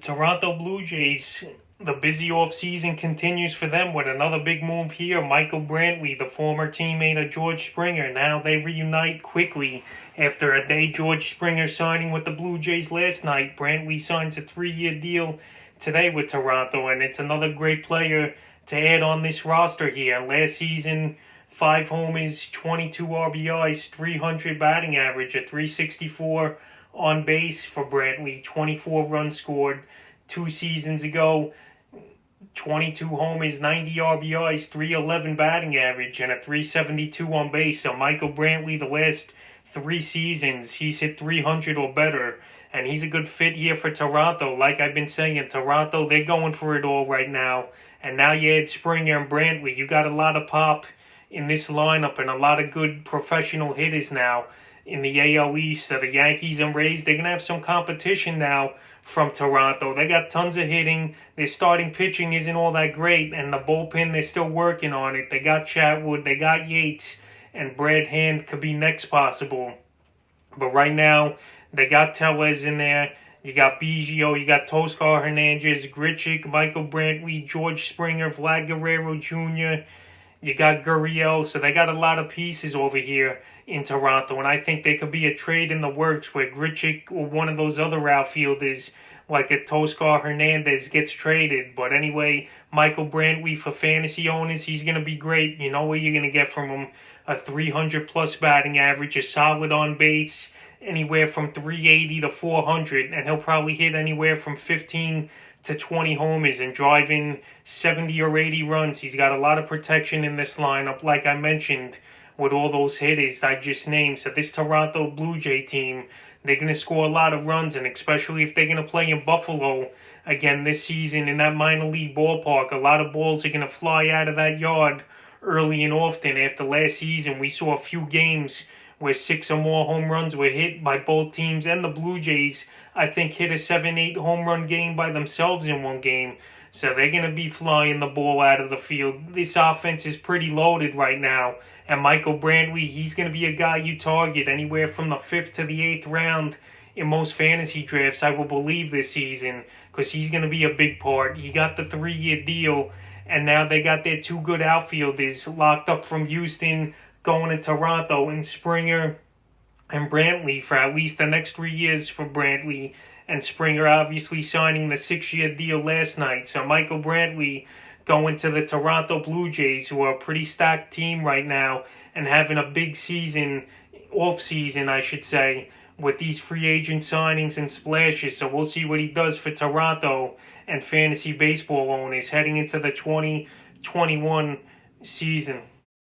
Toronto Blue Jays, the busy offseason continues for them with another big move here. Michael Brantley, the former teammate of George Springer, now they reunite quickly. After a day George Springer signing with the Blue Jays last night, Brantley signs a 3-year deal today with Toronto, and it's another great player to add on this roster here. Last season, 5 homers, 22 RBIs, 300 batting average, a 364 on base for Brantley, 24 runs scored. 2 seasons ago, 22 homers, 90 RBIs, 311 batting average, and a 372 on base. So Michael Brantley, the last 3 seasons, he's hit 300 or better, and he's a good fit here for Toronto. Like I've been saying, Toronto, they're going for it all right now. And now you add Springer and Brantley. You got a lot of pop in this lineup and a lot of good professional hitters now in the AL East. So the Yankees and Rays, they're going to have some competition now from Toronto. They got tons of hitting. Their starting pitching isn't all that great, and the bullpen, they're still working on it. They got Chatwood, they got Yates, and Brad Hand could be next possible. But right now, they got Tellez in there. You got Biggio, you got Toscar Hernandez, Grichuk, Michael Brantley, George Springer, Vlad Guerrero Jr., you got Gurriel. So they got a lot of pieces over here in Toronto, and I think there could be a trade in the works where Grichuk or one of those other outfielders like a Toscar Hernandez gets traded. But anyway, Michael Brantley, for fantasy owners, he's going to be great. You know what you're going to get from him: a 300-plus batting average, a solid on base, anywhere from 380 to 400, and he'll probably hit anywhere from 15 to 20 homers and drive in 70 or 80 runs. He's got a lot of protection in this lineup, like I mentioned, with all those hitters I just named. So this Toronto Blue Jay team, they're going to score a lot of runs, and especially if they're going to play in Buffalo again this season in that minor league ballpark, a lot of balls are going to fly out of that yard early and often. After last season, we saw a few games where 6 or more home runs were hit by both teams, and the Blue Jays, I think, hit a 7-8 home run game by themselves in one game. So they're going to be flying the ball out of the field. This offense is pretty loaded right now. And Michael Brantley, he's going to be a guy you target anywhere from the 5th to the 8th round in most fantasy drafts, I will believe, this season, because he's going to be a big part. He got the 3-year deal, and now they got their 2 good outfielders locked up from Houston going to Toronto, and Springer and Brantley for at least the next 3 years for Brantley, and Springer obviously signing the 6-year deal last night. So Michael Brantley going to the Toronto Blue Jays, who are a pretty stacked team right now and having a big season, off-season I should say, with these free agent signings and splashes. So we'll see what he does for Toronto and fantasy baseball owners heading into the 2021 season.